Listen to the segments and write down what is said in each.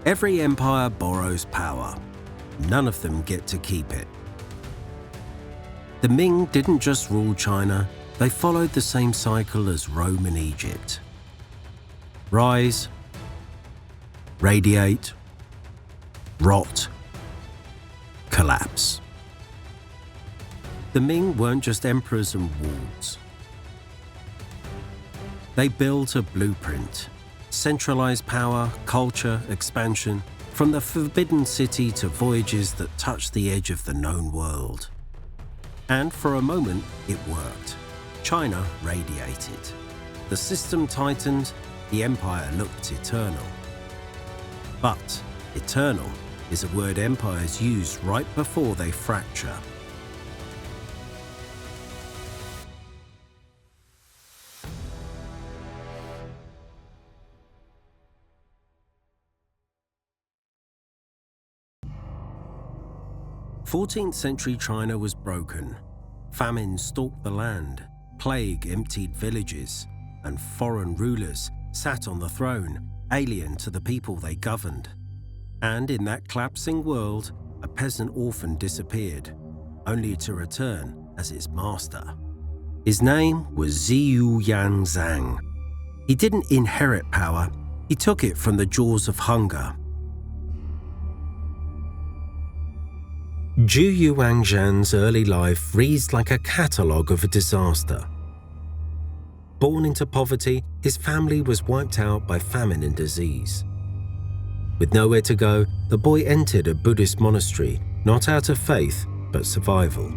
Every empire borrows power. None of them get to keep it. The Ming didn't just rule China, they followed the same cycle as Rome and Egypt. Rise, radiate, rot, collapse. The Ming weren't just emperors and walls. They built a blueprint, centralized power, culture, expansion, from the forbidden city to voyages that touched the edge of the known world. And for a moment, it worked. China radiated. The system tightened, the empire looked eternal. But eternal is a word empires use right before they fracture. '14th century China was broken. Famine stalked the land, plague emptied villages, and foreign rulers sat on the throne, alien to the people they governed. And in that collapsing world, a peasant orphan disappeared, only to return as its master. His name was Ziyu Zhang. He didn't inherit power, he took it from the jaws of hunger. Zhu Yuanzhan's early life reads like a catalogue of a disaster. Born into poverty, his family was wiped out by famine and disease. With nowhere to go, the boy entered a Buddhist monastery, not out of faith, but survival.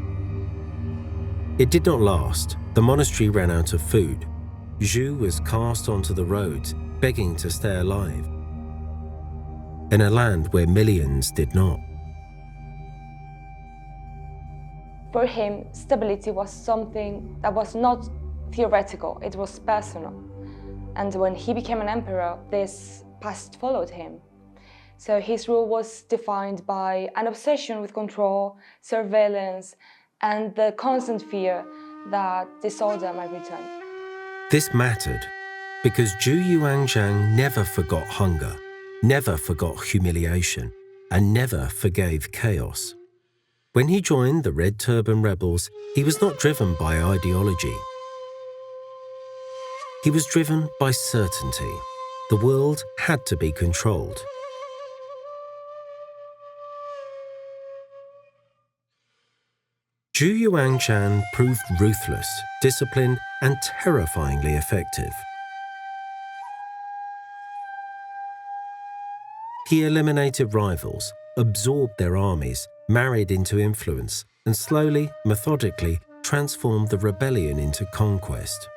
It did not last. The monastery ran out of food. Zhu was cast onto the roads, begging to stay alive, in a land where millions did not. For him, stability was something that was not theoretical, it was personal. And when he became an emperor, this past followed him. So his rule was defined by an obsession with control, surveillance, and the constant fear that disorder might return. This mattered because Zhu Yuanzhang never forgot hunger, never forgot humiliation, and never forgave chaos. When he joined the Red Turban rebels, he was not driven by ideology. He was driven by certainty. The world had to be controlled. Zhu Yuanzhan proved ruthless, disciplined, and terrifyingly effective. He eliminated rivals, absorbed their armies, married into influence, and slowly, methodically, transformed the rebellion into conquest.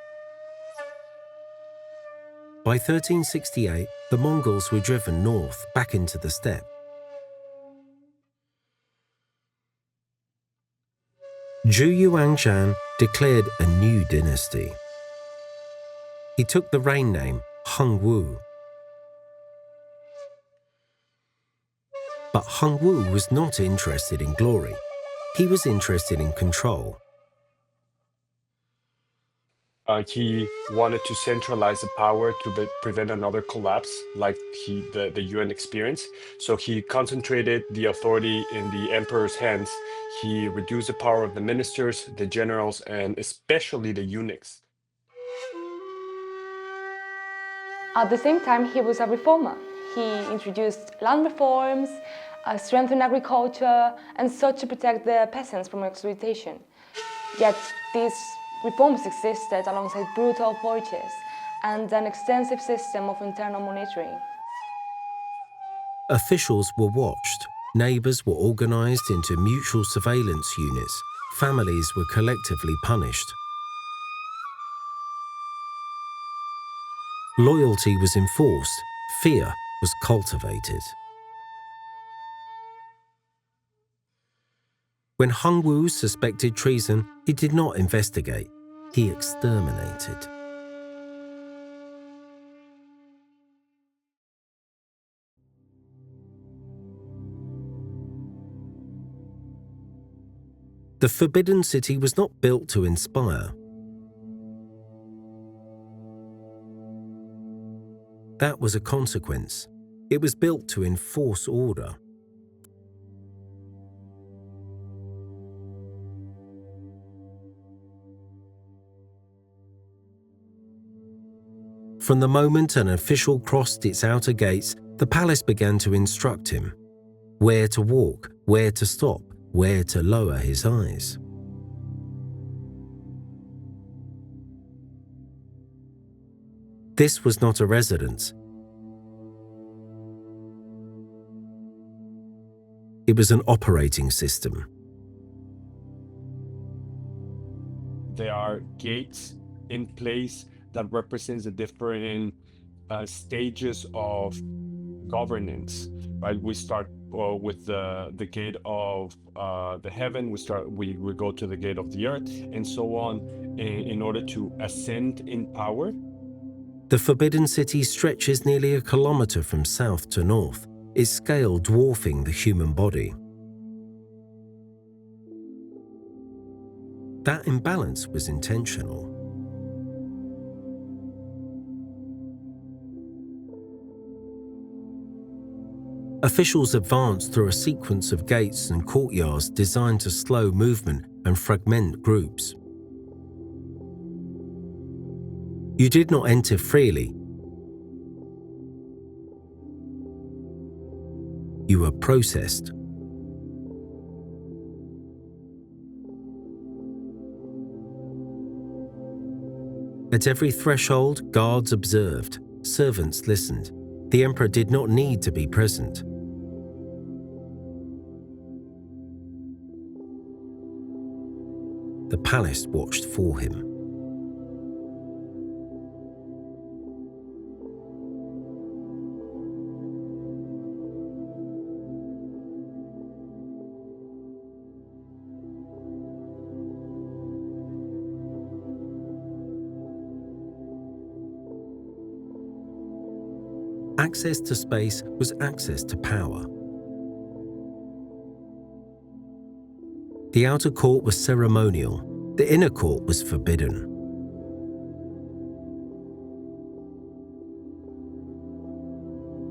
By 1368, the Mongols were driven north, back into the steppe. Zhu Yuanzhan declared a new dynasty. He took the reign name Hongwu. But Hongwu was not interested in glory. He was interested in control. He wanted to centralize the power to prevent another collapse like the UN experienced. So he concentrated the authority in the emperor's hands. He reduced the power of the ministers, the generals, and especially the eunuchs. At the same time, he was a reformer. He introduced land reforms, strengthened agriculture, and sought to protect the peasants from exploitation. Yet these reforms existed alongside brutal purges and an extensive system of internal monitoring. Officials were watched, neighbours were organised into mutual surveillance units, families were collectively punished. Loyalty was enforced, fear was cultivated. When Hongwu suspected treason, he did not investigate, he exterminated. The Forbidden City was not built to inspire. That was a consequence. It was built to enforce order. From the moment an official crossed its outer gates, the palace began to instruct him where to walk, where to stop, where to lower his eyes. This was not a residence. It was an operating system. There are gates in place that represents the different stages of governance, right? We start with the gate of the heaven, we go to the gate of the earth, and so on, in order to ascend in power. The Forbidden City stretches nearly a kilometer from south to north, its scale dwarfing the human body. That imbalance was intentional. Officials advanced through a sequence of gates and courtyards designed to slow movement and fragment groups. You did not enter freely. You were processed. At every threshold, guards observed, servants listened. The emperor did not need to be present. The palace watched for him. Access to space was access to power. The outer court was ceremonial, the inner court was forbidden.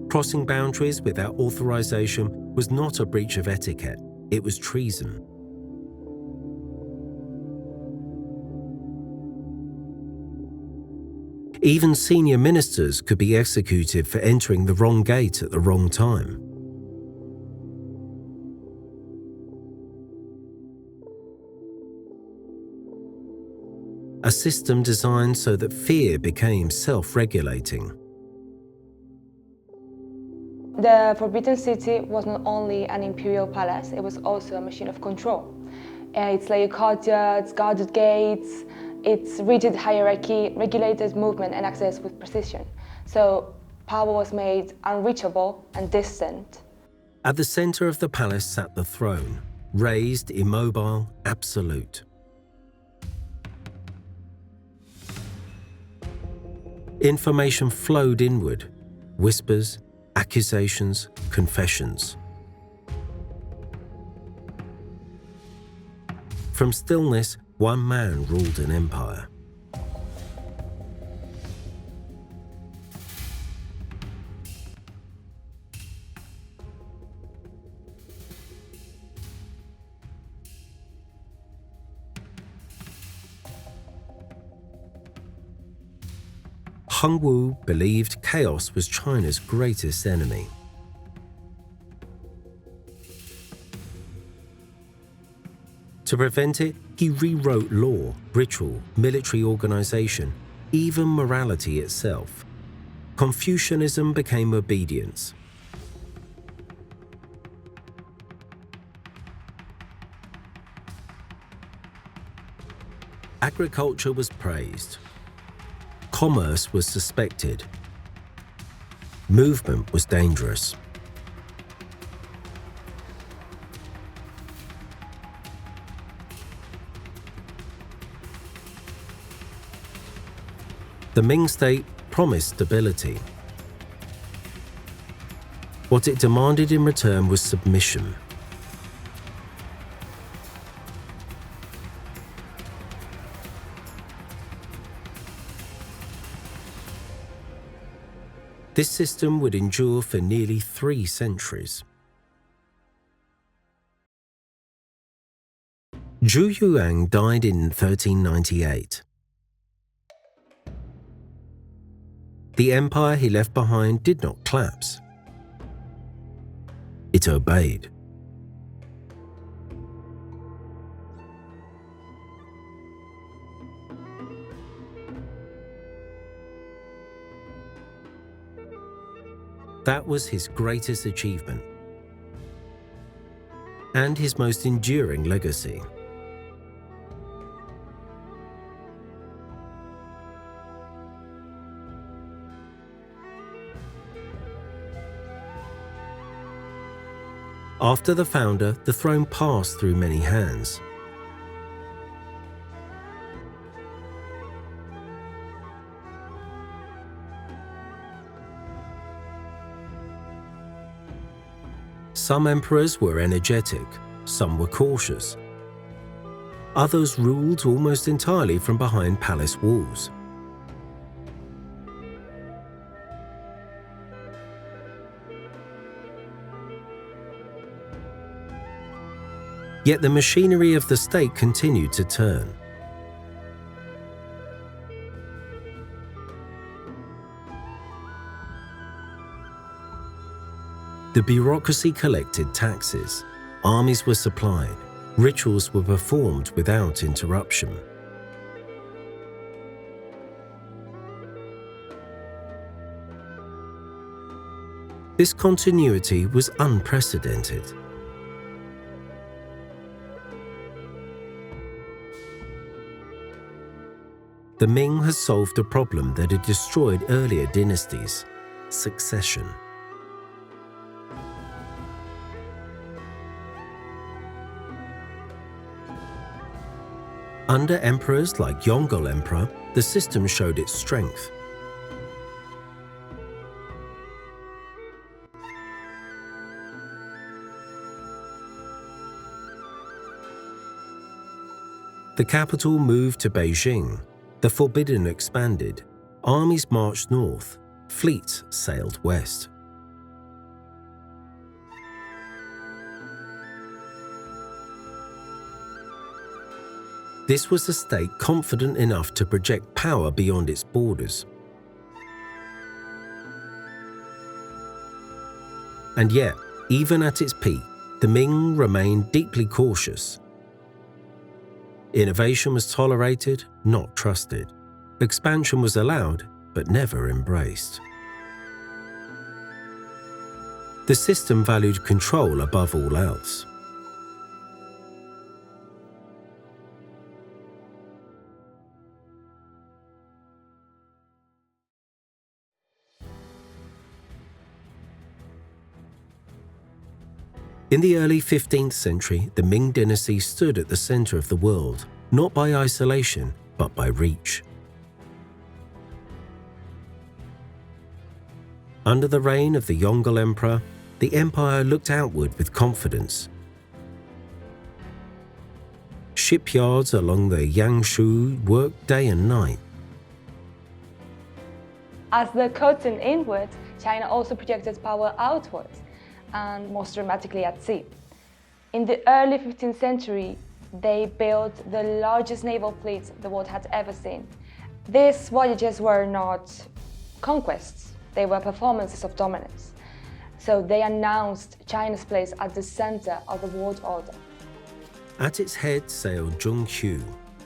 Crossing boundaries without authorization was not a breach of etiquette, it was treason. Even senior ministers could be executed for entering the wrong gate at the wrong time. A system designed so that fear became self-regulating. The Forbidden City was not only an imperial palace, it was also a machine of control. Its layered courtyards, guarded gates, its rigid hierarchy regulated movement and access with precision. So power was made unreachable and distant. At the center of the palace sat the throne, raised, immobile, absolute. Information flowed inward, whispers, accusations, confessions. From stillness, one man ruled an empire. Hongwu believed chaos was China's greatest enemy. To prevent it, he rewrote law, ritual, military organization, even morality itself. Confucianism became obedience. Agriculture was praised. Commerce was suspected. Movement was dangerous. The Ming state promised stability. What it demanded in return was submission. This system would endure for nearly 3 centuries. Zhu Yuang died in 1398. The empire he left behind did not collapse. It obeyed. That was his greatest achievement and his most enduring legacy. After the founder, the throne passed through many hands. Some emperors were energetic, some were cautious. Others ruled almost entirely from behind palace walls. Yet the machinery of the state continued to turn. The bureaucracy collected taxes, armies were supplied, rituals were performed without interruption. This continuity was unprecedented. The Ming has solved a problem that had destroyed earlier dynasties: succession. Under emperors like Yongle Emperor, the system showed its strength. The capital moved to Beijing. The forbidden expanded, armies marched north, fleets sailed west. This was a state confident enough to project power beyond its borders. And yet, even at its peak, the Ming remained deeply cautious. Innovation was tolerated, not trusted. Expansion was allowed, but never embraced. The system valued control above all else. In the early 15th century, the Ming Dynasty stood at the center of the world, not by isolation, but by reach. Under the reign of the Yongle Emperor, the empire looked outward with confidence. Shipyards along the Yangshu worked day and night. As the curtain inward, China also projected power outward, and most dramatically at sea. In the early 15th century, they built the largest naval fleet the world had ever seen. These voyages were not conquests, they were performances of dominance. So they announced China's place at the center of the world order. At its head sailed Zhong Hu,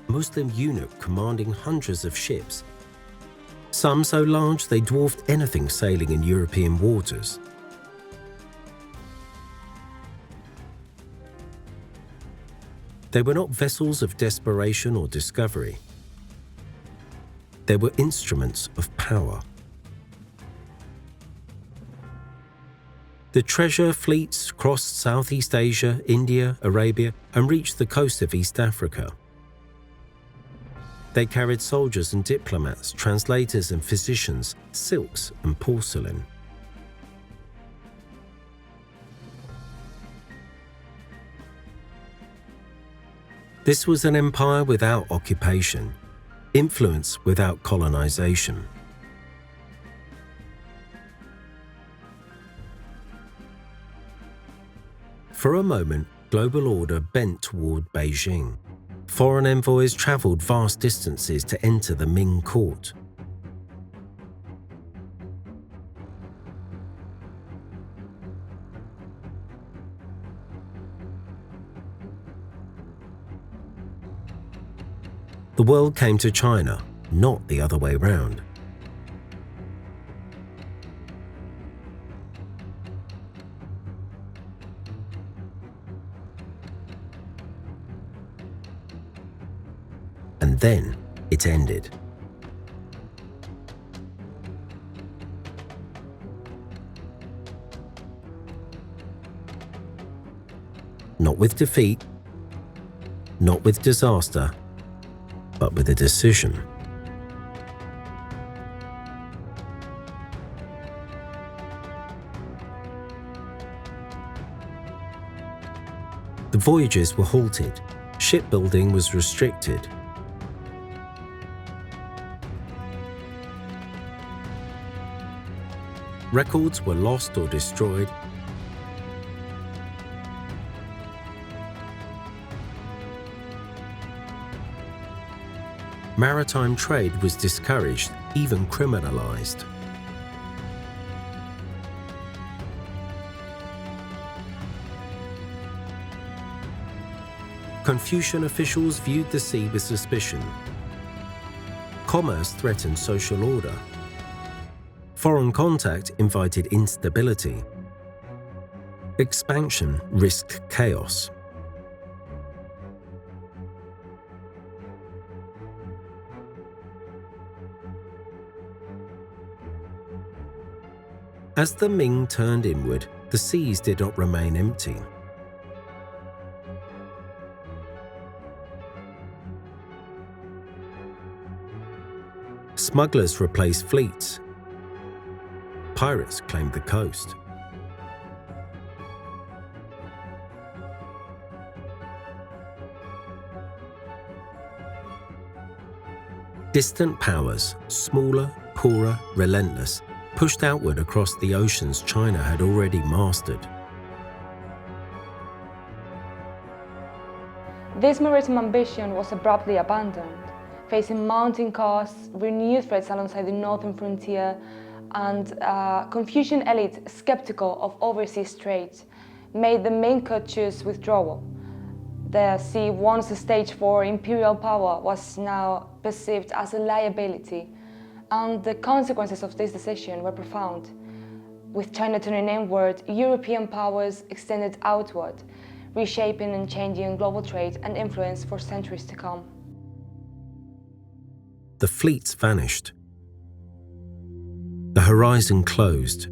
a Muslim eunuch commanding hundreds of ships, some so large they dwarfed anything sailing in European waters. They were not vessels of desperation or discovery. They were instruments of power. The treasure fleets crossed Southeast Asia, India, Arabia, and reached the coast of East Africa. They carried soldiers and diplomats, translators and physicians, silks and porcelain. This was an empire without occupation, influence without colonization. For a moment, global order bent toward Beijing. Foreign envoys travelled vast distances to enter the Ming court. The world came to China, not the other way round. And then it ended. Not with defeat, not with disaster, but with a decision. The voyages were halted, shipbuilding was restricted. Records were lost or destroyed. Maritime trade was discouraged, even criminalized. Confucian officials viewed the sea with suspicion. Commerce threatened social order. Foreign contact invited instability. Expansion risked chaos. As the Ming turned inward, the seas did not remain empty. Smugglers replaced fleets. Pirates claimed the coast. Distant powers, smaller, poorer, relentless, pushed outward across the oceans China had already mastered. This maritime ambition was abruptly abandoned, facing mounting costs, renewed threats alongside the northern frontier, and Confucian elite skeptical of overseas trade made the Ming court choose withdrawal. The sea, once a stage for imperial power, was now perceived as a liability, and the consequences of this decision were profound. With China turning inward, European powers extended outward, reshaping and changing global trade and influence for centuries to come. The fleets vanished. The horizon closed.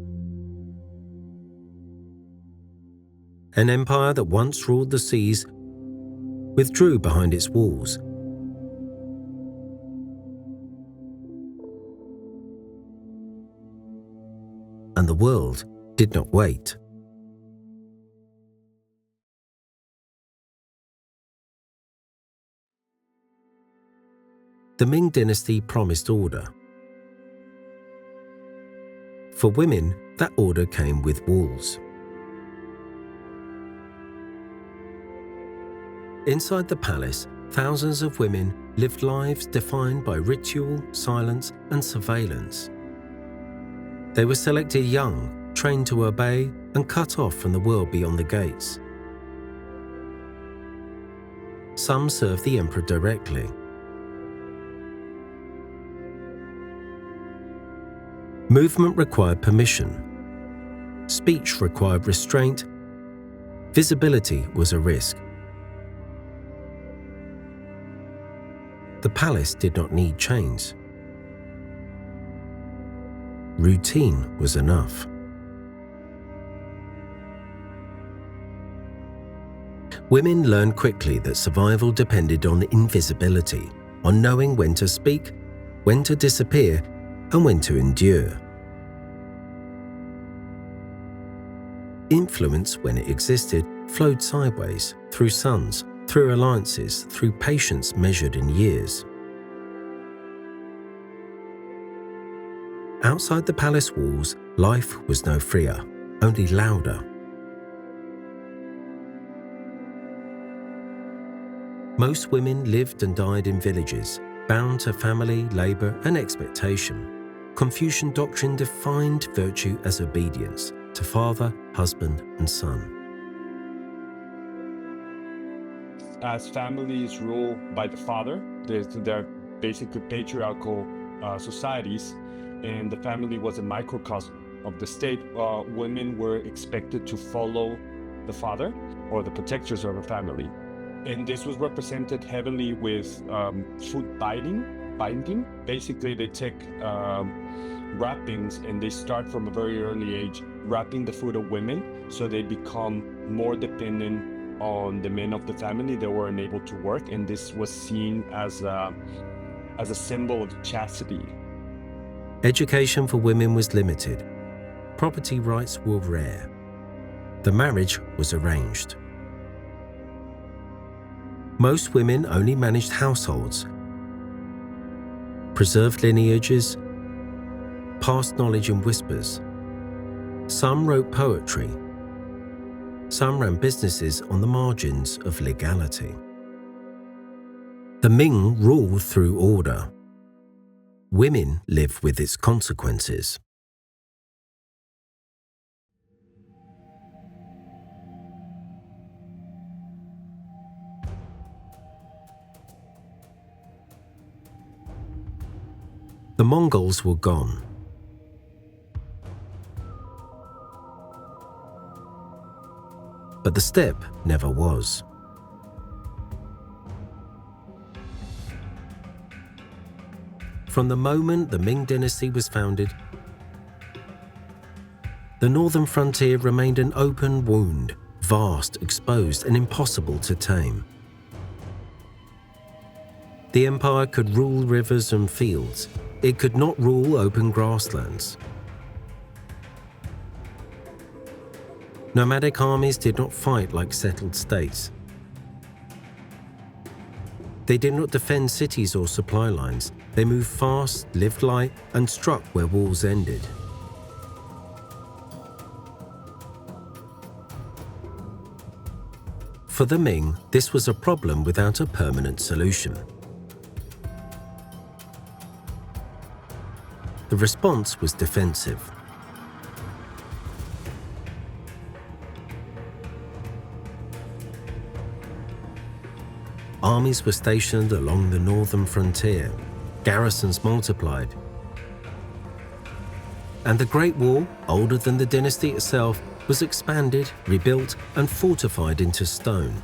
An empire that once ruled the seas withdrew behind its walls. And the world did not wait. The Ming Dynasty promised order. For women, that order came with walls. Inside the palace, thousands of women lived lives defined by ritual, silence, and surveillance. They were selected young, trained to obey, and cut off from the world beyond the gates. Some served the emperor directly. Movement required permission. Speech required restraint. Visibility was a risk. The palace did not need chains. Routine was enough. Women learned quickly that survival depended on invisibility, on knowing when to speak, when to disappear, and when to endure. Influence, when it existed, flowed sideways, through sons, through alliances, through patience measured in years. Outside the palace walls, life was no freer, only louder. Most women lived and died in villages, bound to family, labor, and expectation. Confucian doctrine defined virtue as obedience to father, husband, and son. As families ruled by the father, they're basically patriarchal societies, and the family was a microcosm of the state. Women were expected to follow the father or the protectors of a family. And this was represented heavily with food binding. Basically, they take wrappings and they start from a very early age wrapping the food of women, so they become more dependent on the men of the family. They were unable to work, and this was seen as a symbol of chastity. Education for women was limited. Property rights were rare. The marriage was arranged. Most women only managed households, preserved lineages, passed knowledge in whispers. Some wrote poetry. Some ran businesses on the margins of legality. The Ming ruled through order. Women live with its consequences. The Mongols were gone. But the steppe never was. From the moment the Ming Dynasty was founded, the northern frontier remained an open wound, vast, exposed, and impossible to tame. The empire could rule rivers and fields. It could not rule open grasslands. Nomadic armies did not fight like settled states. They did not defend cities or supply lines. They moved fast, lived light, and struck where walls ended. For the Ming, this was a problem without a permanent solution. The response was defensive. Armies were stationed along the northern frontier. Garrisons multiplied. And the Great Wall, older than the dynasty itself, was expanded, rebuilt, and fortified into stone.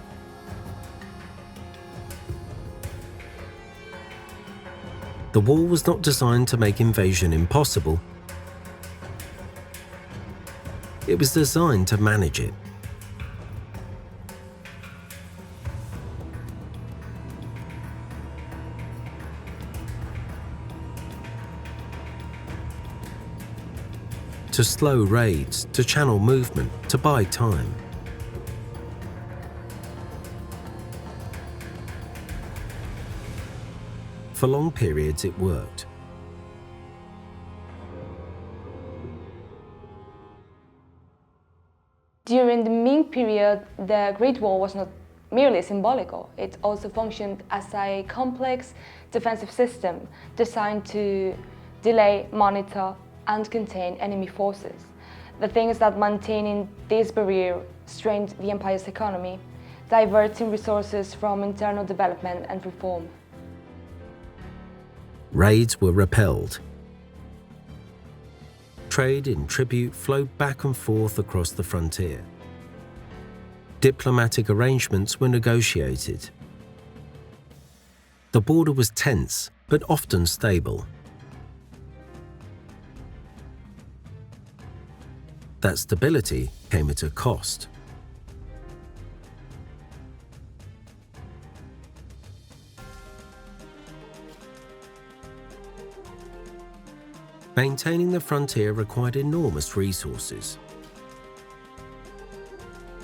The wall was not designed to make invasion impossible. It was designed to manage it. To slow raids, to channel movement, to buy time. For long periods, it worked. During the Ming period, the Great Wall was not merely symbolical. It also functioned as a complex defensive system designed to delay, monitor, and contain enemy forces. The thing is that maintaining this barrier strained the empire's economy, diverting resources from internal development and reform. Raids were repelled. Trade and tribute flowed back and forth across the frontier. Diplomatic arrangements were negotiated. The border was tense, but often stable. That stability came at a cost. Maintaining the frontier required enormous resources.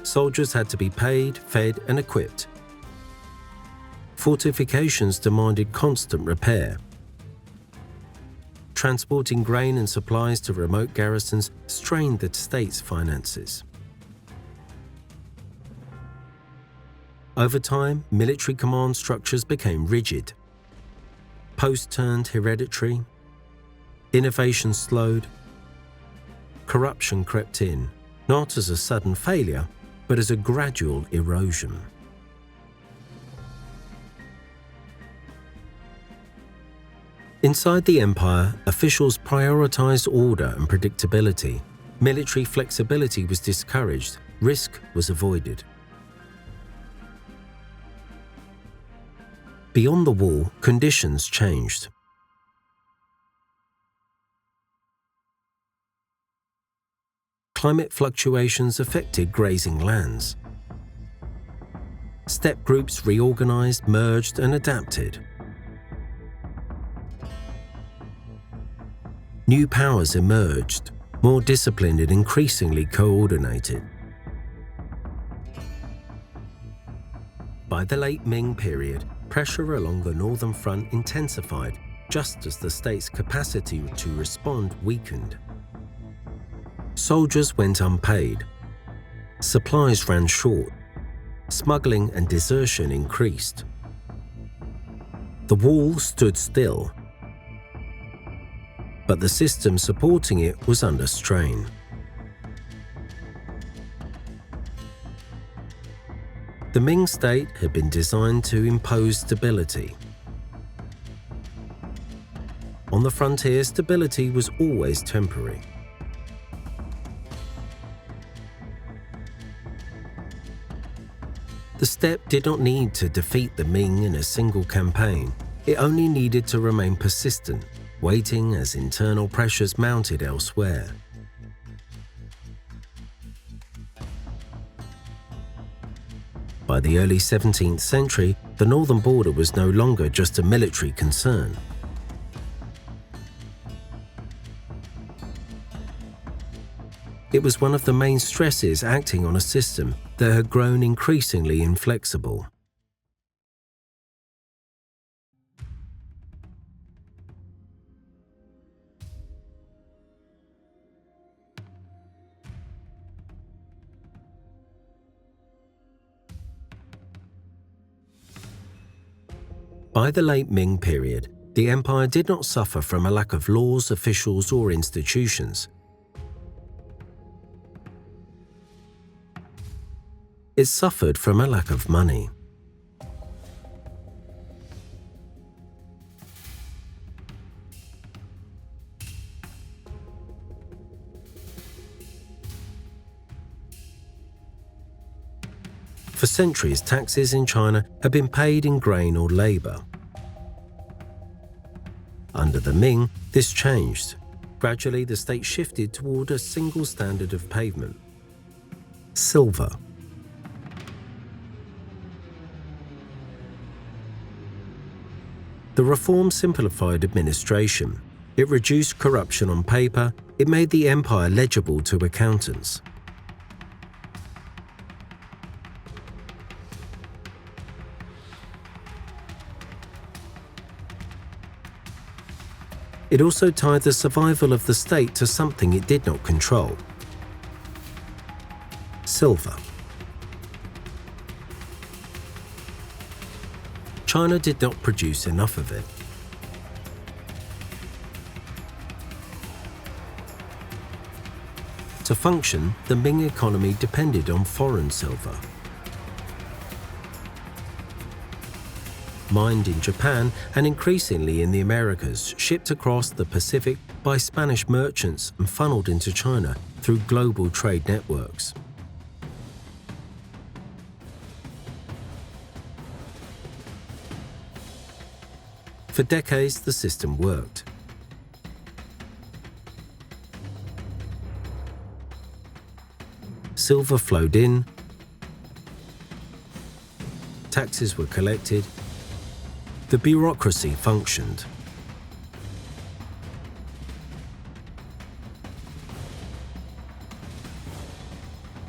Soldiers had to be paid, fed, and equipped. Fortifications demanded constant repair. Transporting grain and supplies to remote garrisons strained the state's finances. Over time, military command structures became rigid. Posts turned hereditary. Innovation slowed. Corruption crept in, not as a sudden failure, but as a gradual erosion. Inside the empire, officials prioritized order and predictability. Military flexibility was discouraged, risk was avoided. Beyond the wall, conditions changed. Climate fluctuations affected grazing lands. Steppe groups reorganized, merged, and adapted. New powers emerged, more disciplined and increasingly coordinated. By the late Ming period, pressure along the northern front intensified just as the state's capacity to respond weakened. Soldiers went unpaid. Supplies ran short. Smuggling and desertion increased. The wall stood still, but the system supporting it was under strain. The Ming state had been designed to impose stability. On the frontier, stability was always temporary. The steppe did not need to defeat the Ming in a single campaign. It only needed to remain persistent, waiting as internal pressures mounted elsewhere. By the early 17th century, the northern border was no longer just a military concern. It was one of the main stresses acting on a system that had grown increasingly inflexible. By the late Ming period, the empire did not suffer from a lack of laws, officials, or institutions. It suffered from a lack of money. For centuries, taxes in China had been paid in grain or labor. Under the Ming, this changed. Gradually, the state shifted toward a single standard of payment: silver. The reform simplified administration. It reduced corruption on paper. It made the empire legible to accountants. It also tied the survival of the state to something it did not control: silver. China did not produce enough of it. To function, the Ming economy depended on foreign silver. Mined in Japan and increasingly in the Americas, shipped across the Pacific by Spanish merchants and funneled into China through global trade networks. For decades, the system worked. Silver flowed in, taxes were collected, the bureaucracy functioned.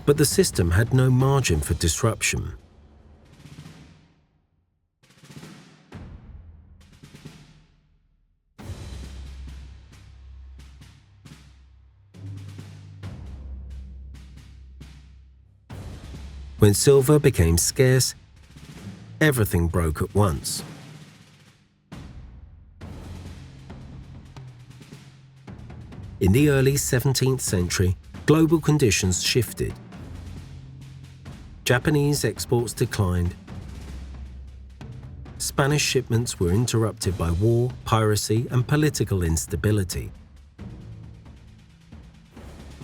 But the system had no margin for disruption. When silver became scarce, everything broke at once. In the early 17th century, global conditions shifted. Japanese exports declined. Spanish shipments were interrupted by war, piracy, and political instability.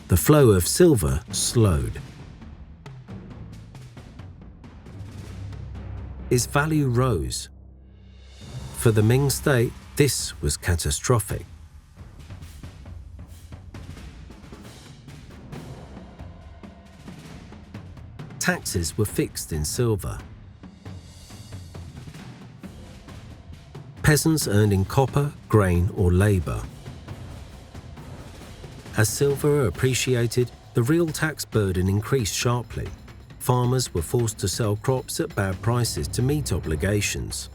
The flow of silver slowed. Its value rose. For the Ming state, this was catastrophic. Taxes were fixed in silver. Peasants earned in copper, grain, or labor. As silver appreciated, the real tax burden increased sharply. Farmers were forced to sell crops at bad prices to meet obligations.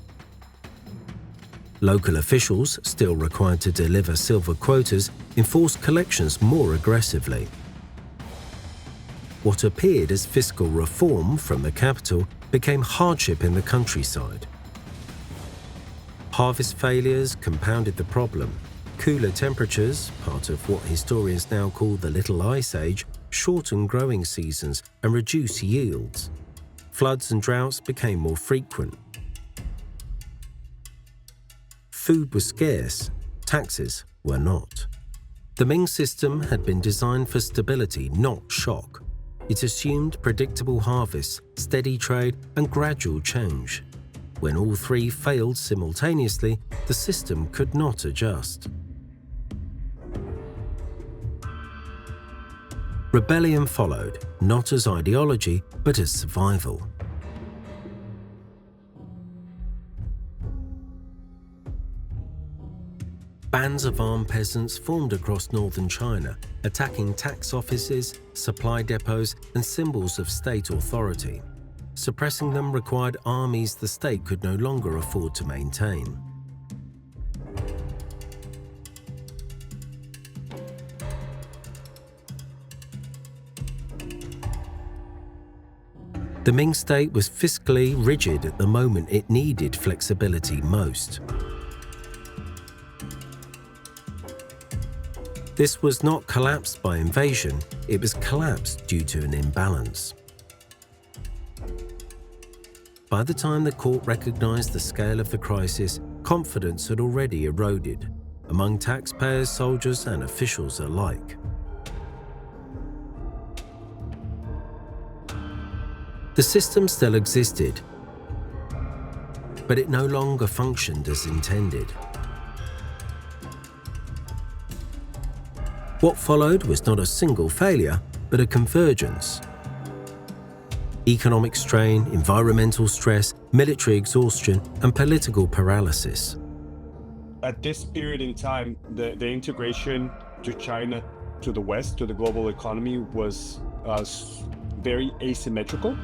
Local officials, still required to deliver silver quotas, enforced collections more aggressively. What appeared as fiscal reform from the capital became hardship in the countryside. Harvest failures compounded the problem. Cooler temperatures, part of what historians now call the Little Ice Age, shortened growing seasons and reduced yields. Floods and droughts became more frequent. Food was scarce, taxes were not. The Ming system had been designed for stability, not shock. It assumed predictable harvests, steady trade, and gradual change. When all three failed simultaneously, the system could not adjust. Rebellion followed, not as ideology, but as survival. Bands of armed peasants formed across northern China, attacking tax offices, supply depots, and symbols of state authority. Suppressing them required armies the state could no longer afford to maintain. The Ming state was fiscally rigid at the moment it needed flexibility most. This was not collapsed by invasion, it was collapsed due to an imbalance. By the time the court recognized the scale of the crisis, confidence had already eroded, among taxpayers, soldiers, and officials alike. The system still existed, but it no longer functioned as intended. What followed was not a single failure, but a convergence. Economic strain, environmental stress, military exhaustion, and political paralysis. At this period in time, the integration to China, to the West, to the global economy was very asymmetrical,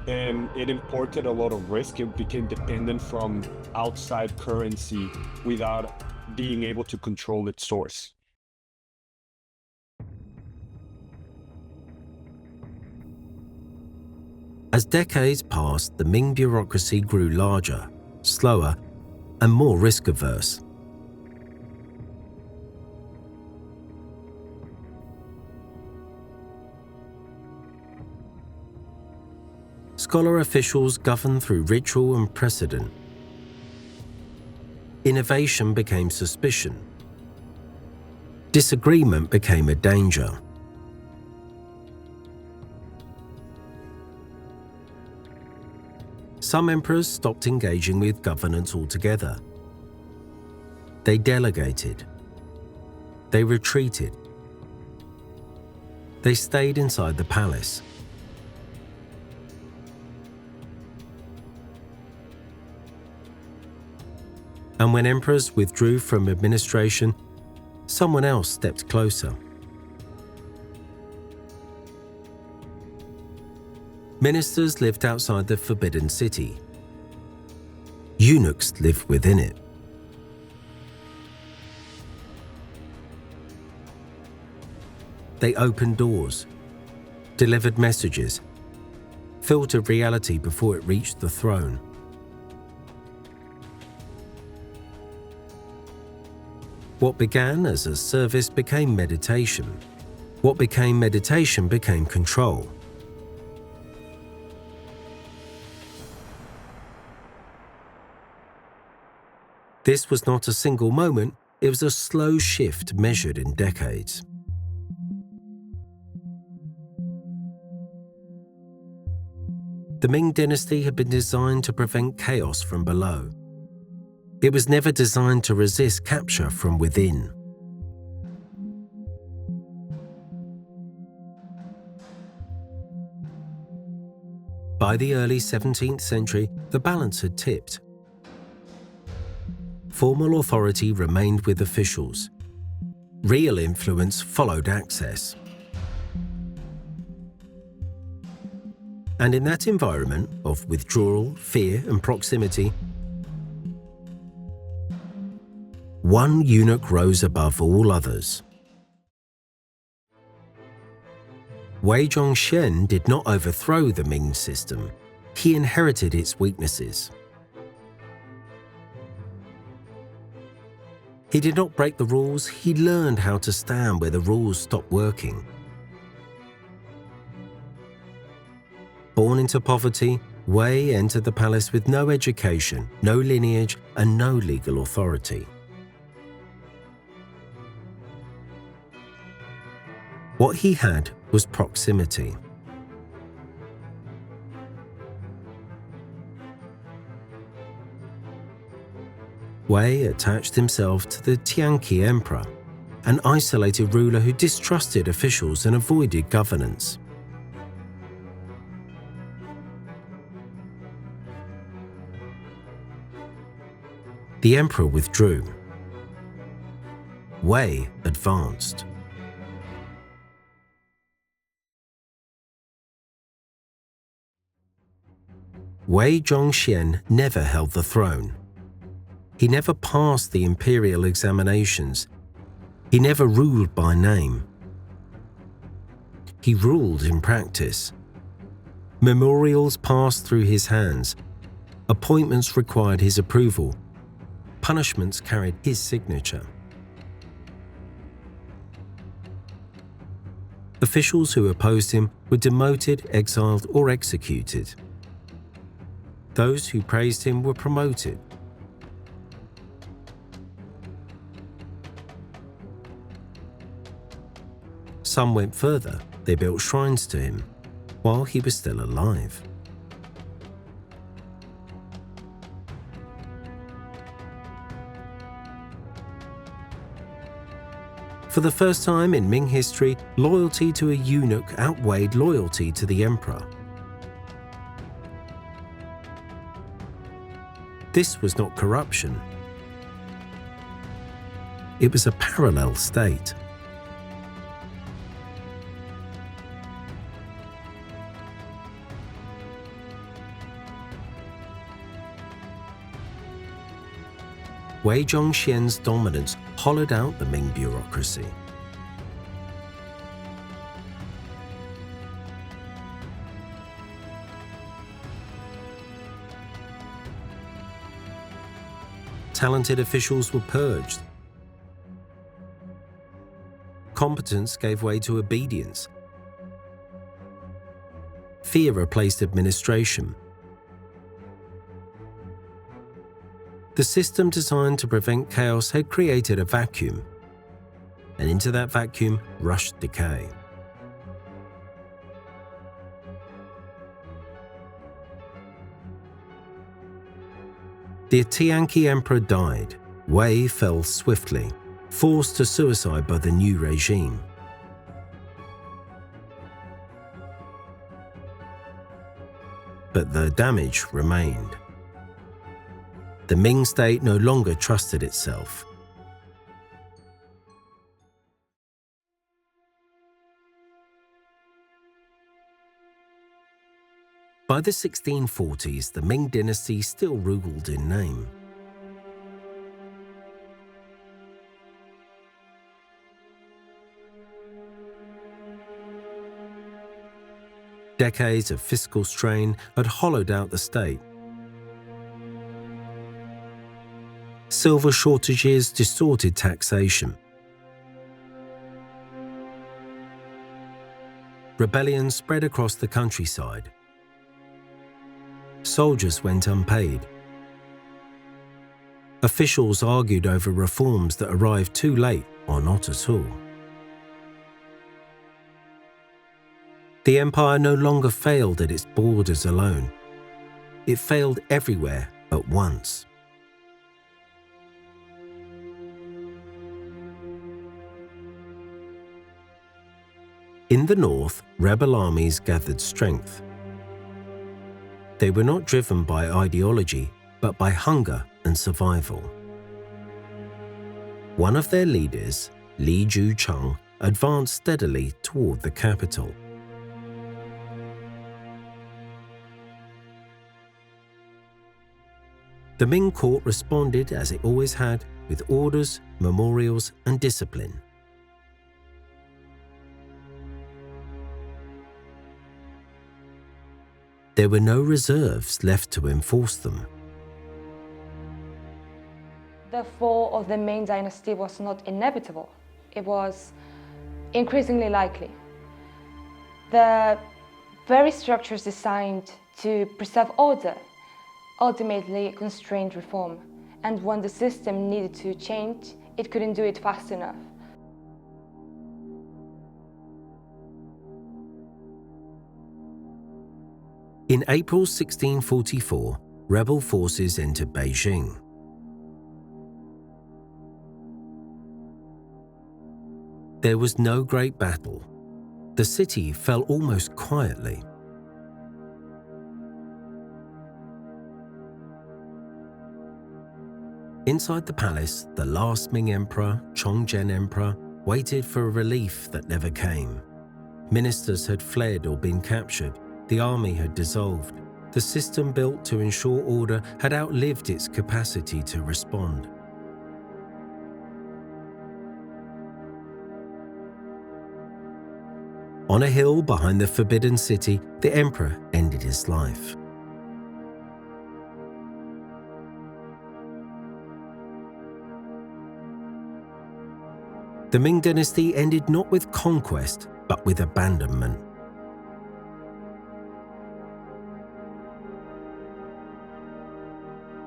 and it imported a lot of risk. It became dependent from outside currency without being able to control its source. As decades passed, the Ming bureaucracy grew larger, slower, and more risk-averse. Scholar officials governed through ritual and precedent. Innovation became suspicion. Disagreement became a danger. Some emperors stopped engaging with governance altogether. They delegated. They retreated. They stayed inside the palace. And when emperors withdrew from administration, someone else stepped closer. Ministers lived outside the Forbidden City. Eunuchs lived within it. They opened doors, delivered messages, filtered reality before it reached the throne. What began as a service became meditation. What became meditation became control. This was not a single moment, it was a slow shift measured in decades. The Ming Dynasty had been designed to prevent chaos from below. It was never designed to resist capture from within. By the early 17th century, the balance had tipped. Formal authority remained with officials. Real influence followed access. And in that environment of withdrawal, fear, and proximity, one eunuch rose above all others. Wei Zhongxian did not overthrow the Ming system. He inherited its weaknesses. He did not break the rules, he learned how to stand where the rules stopped working. Born into poverty, Wei entered the palace with no education, no lineage, and no legal authority. What he had was proximity. Wei attached himself to the Tianqi emperor, an isolated ruler who distrusted officials and avoided governance. The emperor withdrew. Wei advanced. Wei Zhongxian never held the throne. He never passed the imperial examinations. He never ruled by name. He ruled in practice. Memorials passed through his hands. Appointments required his approval. Punishments carried his signature. Officials who opposed him were demoted, exiled, or executed. Those who praised him were promoted. Some went further, they built shrines to him, while he was still alive. For the first time in Ming history, loyalty to a eunuch outweighed loyalty to the emperor. This was not corruption. It was a parallel state. Wei Zhongxian's dominance hollowed out the Ming bureaucracy. Talented officials were purged. Competence gave way to obedience. Fear replaced administration. The system designed to prevent chaos had created a vacuum, and into that vacuum rushed decay. The Tianqi emperor died. Wei fell swiftly, forced to suicide by the new regime. But the damage remained. The Ming state no longer trusted itself. By the 1640s, the Ming dynasty still ruled in name. Decades of fiscal strain had hollowed out the state. Silver shortages distorted taxation. Rebellion spread across the countryside. Soldiers went unpaid. Officials argued over reforms that arrived too late or not at all. The empire no longer failed at its borders alone. It failed everywhere at once. In the north, rebel armies gathered strength. They were not driven by ideology, but by hunger and survival. One of their leaders, Li Jucheng, advanced steadily toward the capital. The Ming court responded as it always had, with orders, memorials, and discipline. There were no reserves left to enforce them. The fall of the Ming Dynasty was not inevitable. It was increasingly likely. The very structures designed to preserve order ultimately constrained reform, and when the system needed to change, it couldn't do it fast enough. In April 1644, rebel forces entered Beijing. There was no great battle. The city fell almost quietly. Inside the palace, the last Ming Emperor, Chongzhen Emperor, waited for a relief that never came. Ministers had fled or been captured. The army had dissolved. The system built to ensure order had outlived its capacity to respond. On a hill behind the Forbidden City, the emperor ended his life. The Ming Dynasty ended not with conquest, but with abandonment.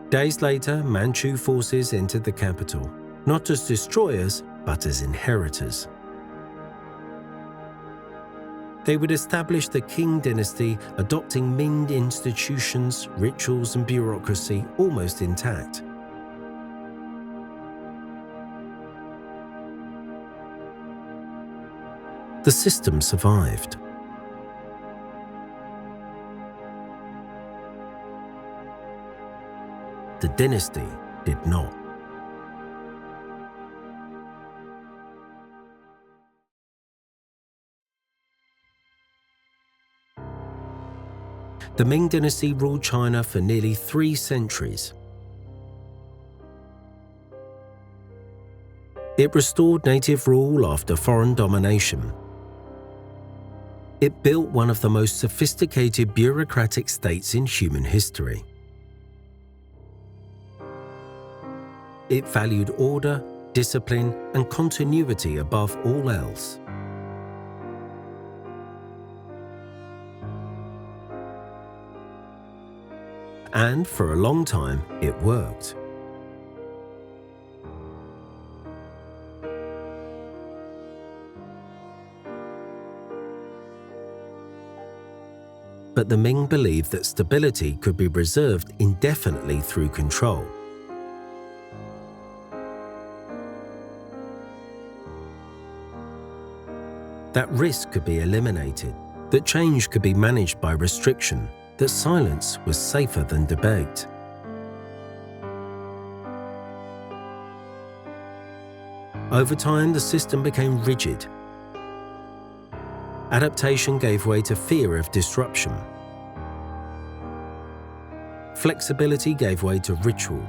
Days later, Manchu forces entered the capital, not as destroyers, but as inheritors. They would establish the Qing dynasty, adopting Ming institutions, rituals, and bureaucracy almost intact. The system survived. The dynasty did not. The Ming Dynasty ruled China for nearly 3 centuries. It restored native rule after foreign domination. It built one of the most sophisticated bureaucratic states in human history. It valued order, discipline, and continuity above all else. And for a long time, it worked. But the Ming believed that stability could be preserved indefinitely through control. That risk could be eliminated, that change could be managed by restriction, that silence was safer than debate. Over time, the system became rigid. Adaptation gave way to fear of disruption. Flexibility gave way to ritual.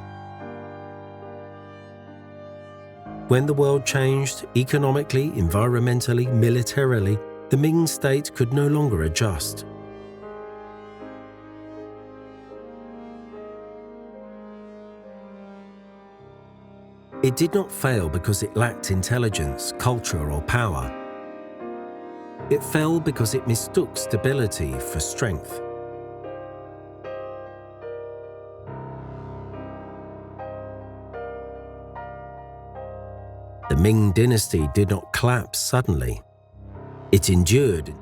When the world changed, economically, environmentally, militarily, the Ming state could no longer adjust. It did not fail because it lacked intelligence, culture, or power. It fell because it mistook stability for strength. The Ming dynasty did not collapse suddenly. It endured